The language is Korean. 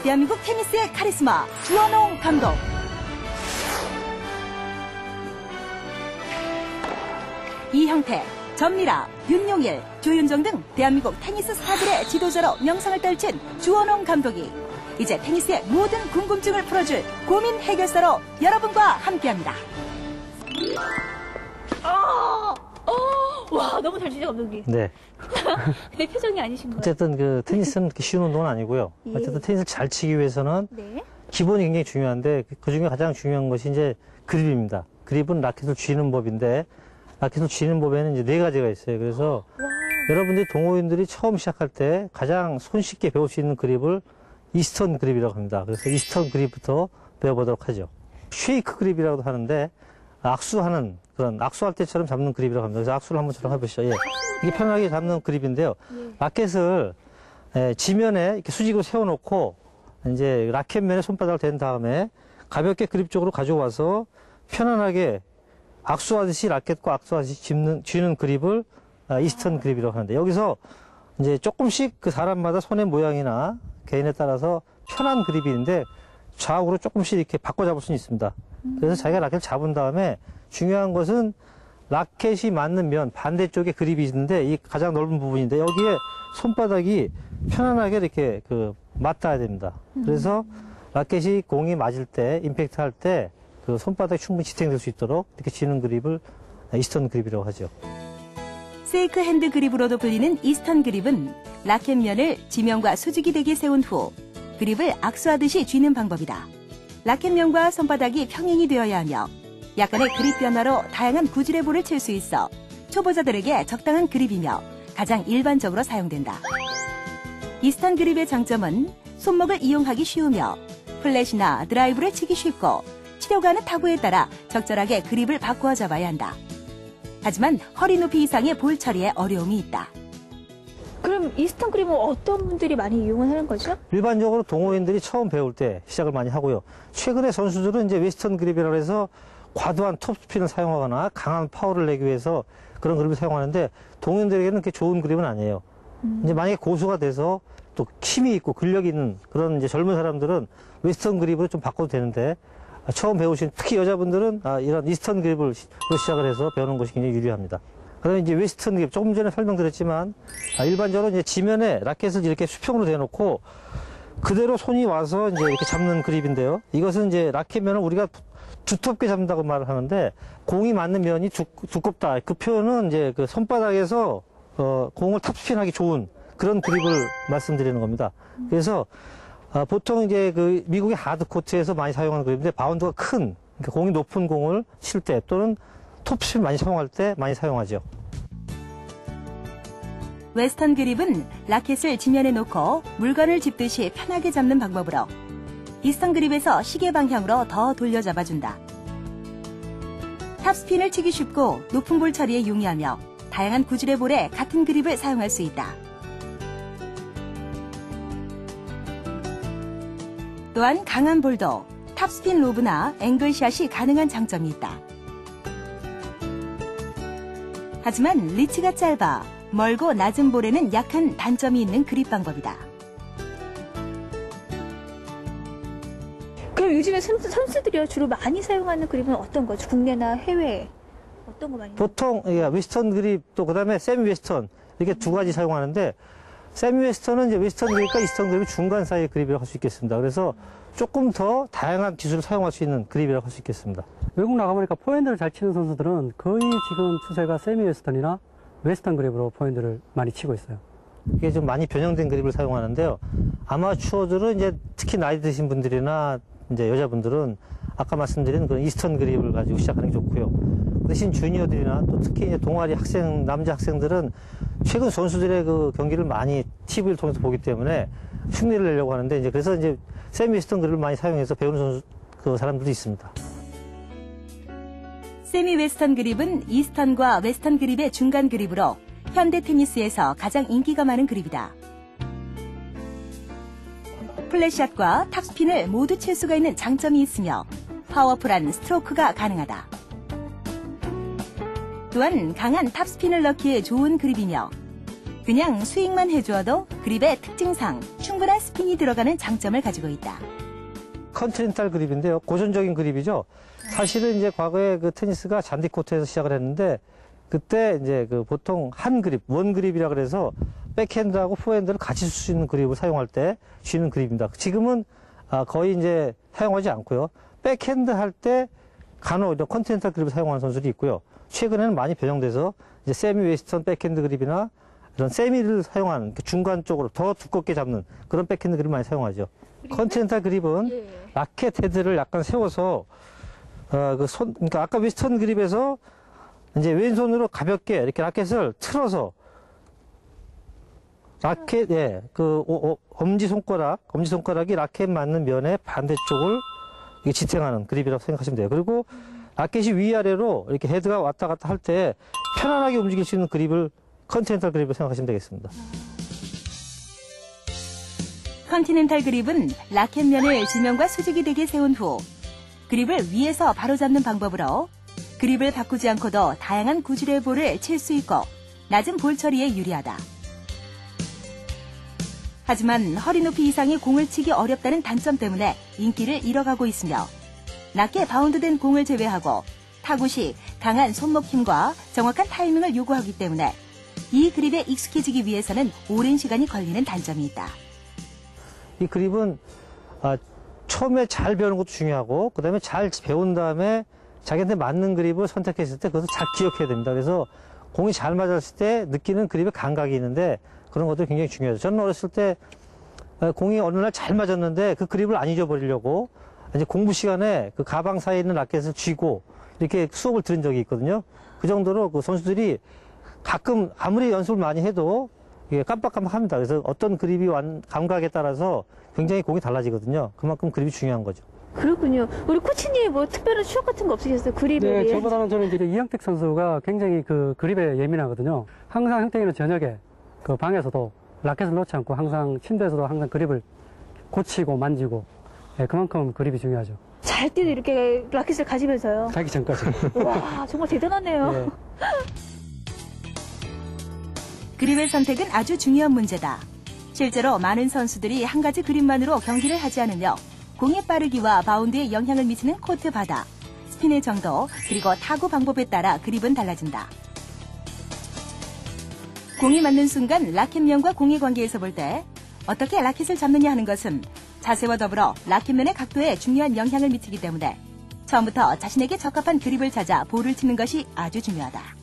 대한민국 테니스의 카리스마 주원홍 감독. 이형태, 전미라, 윤용일, 조윤정 등 대한민국 테니스 스타들의 지도자로 명성을 떨친 주원홍 감독이 이제 테니스의 모든 궁금증을 풀어줄 고민 해결사로 여러분과 함께합니다. 와, 너무 잘 치죠, 감독님. 네. 근데 표정이 아니신 거예요. 어쨌든 그 테니스는 그렇게 쉬운 운동은 아니고요. 예. 어쨌든 테니스를 잘 치기 위해서는 네. 기본이 굉장히 중요한데 그 중에 가장 중요한 것이 이제 그립입니다. 그립은 라켓을 쥐는 법인데 라켓을 쥐는 법에는 이제 4가지가 있어요. 그래서 여러분들이 동호인들이 처음 시작할 때 가장 손쉽게 배울 수 있는 그립을 이스턴 그립이라고 합니다. 그래서 이스턴 그립부터 배워보도록 하죠. 쉐이크 그립이라고도 하는데 악수하는 그런 악수할 때처럼 잡는 그립이라고 합니다. 그래서 악수를 한번 해보시죠. 예. 이게 편하게 잡는 그립인데요. 라켓을 지면에 이렇게 수직으로 세워놓고 이제 라켓면에 손바닥을 댄 다음에 가볍게 그립 쪽으로 가져와서 편안하게 악수하듯이 라켓과 악수하듯이 쥐는 그립을 이스턴 그립이라고 하는데 여기서 이제 조금씩 그 사람마다 손의 모양이나 개인에 따라서 편한 그립이 있는데 좌우로 조금씩 이렇게 바꿔 잡을 수는 있습니다. 그래서 자기가 라켓을 잡은 다음에 중요한 것은 라켓이 맞는 면 반대쪽에 그립이 있는데 이 가장 넓은 부분인데 여기에 손바닥이 편안하게 이렇게 맞닿아야 됩니다. 그래서 라켓이 공이 맞을 때 임팩트 할 때 그 손바닥이 충분히 지탱될 수 있도록 이렇게 쥐는 그립을 이스턴 그립이라고 하죠. 세이크 핸드 그립으로도 불리는 이스턴 그립은 라켓면을 지면과 수직이 되게 세운 후 그립을 악수하듯이 쥐는 방법이다. 라켓면과 손바닥이 평행이 되어야 하며 약간의 그립 변화로 다양한 구질의 볼을 칠 수 있어 초보자들에게 적당한 그립이며 가장 일반적으로 사용된다. 이스턴 그립의 장점은 손목을 이용하기 쉬우며 플랫이나 드라이브를 치기 쉽고 치려고 하는 타구에 따라 적절하게 그립을 바꾸어 잡아야 한다. 하지만 허리 높이 이상의 볼 처리에 어려움이 있다. 그럼 이스턴 그립은 어떤 분들이 많이 이용을 하는 거죠? 일반적으로 동호인들이 처음 배울 때 시작을 많이 하고요. 최근에 선수들은 이제 웨스턴 그립이라고 해서 과도한 톱스핀을 사용하거나 강한 파워를 내기 위해서 그런 그립을 사용하는데 동호인들에게는 그렇게 좋은 그립은 아니에요. 이제 만약에 고수가 돼서 또 힘이 있고 근력이 있는 그런 이제 젊은 사람들은 웨스턴 그립으로 좀 바꿔도 되는데 처음 배우신 특히 여자분들은 이런 이스턴 그립으로 시작을 해서 배우는 것이 굉장히 유리합니다. 그다음에 이제 웨스턴 그립 조금 전에 설명드렸지만 일반적으로 이제 지면에 라켓을 이렇게 수평으로 대놓고 그대로 손이 와서 이제 이렇게 잡는 그립인데요. 이것은 이제 라켓면을 우리가 두텁게 잡는다고 말을 하는데 공이 맞는 면이 두껍다. 그 표현은 이제 그 손바닥에서 공을 탑스핀하기 좋은 그런 그립을 말씀드리는 겁니다. 그래서 보통 이제 그 미국의 하드코트에서 많이 사용하는 그립인데 바운드가 큰 그러니까 공이 높은 공을 칠 때 또는 톱스핀 많이 사용할 때 많이 사용하죠. 웨스턴 그립은 라켓을 지면에 놓고 물건을 짚듯이 편하게 잡는 방법으로 이스턴 그립에서 시계 방향으로 더 돌려 잡아준다. 탑스핀을 치기 쉽고 높은 볼 처리에 용이하며 다양한 구질의 볼에 같은 그립을 사용할 수 있다. 또한 강한 볼도 탑스핀 로브나 앵글샷이 가능한 장점이 있다. 하지만 리치가 짧아 멀고 낮은 볼에는 약한 단점이 있는 그립 방법이다. 그럼 요즘에 선수들이 주로 많이 사용하는 그립은 어떤 거죠? 국내나 해외? 어떤 거 많이? 보통 웨스턴 그립 또 그다음에 세미 웨스턴 이렇게 두 가지 사용하는데 세미 웨스턴은 이제 웨스턴 그립과 이스턴 그립이 중간 사이의 그립이라고 할 수 있겠습니다. 그래서 조금 더 다양한 기술을 사용할 수 있는 그립이라고 할 수 있겠습니다. 외국 나가보니까 포핸드를 잘 치는 선수들은 거의 지금 추세가 세미 웨스턴이나 웨스턴 그립으로 포핸드를 많이 치고 있어요. 이게 좀 많이 변형된 그립을 사용하는데요. 아마추어들은 이제 특히 나이 드신 분들이나 이제 여자분들은 아까 말씀드린 그런 이스턴 그립을 가지고 시작하는 게 좋고요. 대신 주니어들이나 또 특히 이제 동아리 남자 학생들은 최근 선수들의 그 경기를 많이 TV를 통해서 보기 때문에 흉내를 내려고 하는데 이제 그래서 이제 세미 웨스턴 그립을 많이 사용해서 배우는 사람들도 있습니다. 세미 웨스턴 그립은 이스턴과 웨스턴 그립의 중간 그립으로 현대 테니스에서 가장 인기가 많은 그립이다. 플랫샷과 탑스핀을 모두 칠 수가 있는 장점이 있으며 파워풀한 스트로크가 가능하다. 또한 강한 탑스핀을 넣기에 좋은 그립이며 그냥 스윙만 해주어도 그립의 특징상 충분히 충분한 스핀이 들어가는 장점을 가지고 있다. 컨티넨탈 그립인데요. 고전적인 그립이죠. 사실은 이제 과거에 그 테니스가 잔디 코트에서 시작을 했는데 그때 이제 그 보통 한 그립, 원 그립이라 그래서 백핸드하고 포핸드를 같이 쓸 수 있는 그립을 사용할 때 쥐는 그립입니다. 지금은 거의 이제 사용하지 않고요. 백핸드 할 때 간혹 이런 컨티넨탈 그립을 사용하는 선수들이 있고요. 최근에는 많이 변형돼서 이제 세미 웨스턴 백핸드 그립이나 이런 세미를 사용하는 중간 쪽으로 더 두껍게 잡는 그런 백핸드 그립을 많이 사용하죠. 컨티넨탈 그립은 라켓 헤드를 약간 세워서 그러니까 아까 웨스턴 그립에서 이제 왼손으로 가볍게 이렇게 라켓을 틀어서 엄지손가락이 라켓 맞는 면의 반대쪽을 이게 지탱하는 그립이라고 생각하시면 돼요. 그리고 라켓이 위아래로 이렇게 헤드가 왔다 갔다 할 때 편안하게 움직일 수 있는 그립을 컨티넨탈 그립을 생각하시면 되겠습니다. 컨티넨탈 그립은 라켓면을 지면과 수직이 되게 세운 후 그립을 위에서 바로잡는 방법으로 그립을 바꾸지 않고도 다양한 구질의 볼을 칠 수 있고 낮은 볼 처리에 유리하다. 하지만 허리 높이 이상의 공을 치기 어렵다는 단점 때문에 인기를 잃어가고 있으며 낮게 바운드된 공을 제외하고 타구 시 강한 손목 힘과 정확한 타이밍을 요구하기 때문에 이 그립에 익숙해지기 위해서는 오랜 시간이 걸리는 단점이 있다. 이 그립은 처음에 잘 배우는 것도 중요하고 그다음에 잘 배운 다음에 자기한테 맞는 그립을 선택했을 때 그것을 잘 기억해야 됩니다. 그래서 공이 잘 맞았을 때 느끼는 그립의 감각이 있는데 그런 것들이 굉장히 중요하죠. 저는 어렸을 때 공이 어느 날 잘 맞았는데 그 그립을 안 잊어버리려고 이제 공부 시간에 그 가방 사이에 있는 라켓을 쥐고 이렇게 수업을 들은 적이 있거든요. 그 정도로 그 선수들이 가끔 아무리 연습을 많이 해도 이게 깜빡깜빡합니다. 그래서 어떤 그립이 감각에 따라서 굉장히 공이 달라지거든요. 그만큼 그립이 중요한 거죠. 그렇군요. 우리 코치님 뭐 특별한 추억 같은 거 없으셨어요? 그립에 네, 대해? 저보다는 저는 이제 이영택 선수가 굉장히 그 그립에 예민하거든요. 항상 형택이는 저녁에 그 방에서도 라켓을 놓지 않고 항상 침대에서도 항상 그립을 고치고 만지고 그만큼 그립이 중요하죠. 잘 때도 이렇게 라켓을 가지면서요. 자기 전까지. 와, 정말 대단하네요. 네. 그립의 선택은 아주 중요한 문제다. 실제로 많은 선수들이 한 가지 그립만으로 경기를 하지 않으며 공의 빠르기와 바운드에 영향을 미치는 코트 바닥, 스핀의 정도, 그리고 타구 방법에 따라 그립은 달라진다. 공이 맞는 순간 라켓면과 공의 관계에서 볼 때 어떻게 라켓을 잡느냐 하는 것은 자세와 더불어 라켓면의 각도에 중요한 영향을 미치기 때문에 처음부터 자신에게 적합한 그립을 찾아 볼을 치는 것이 아주 중요하다.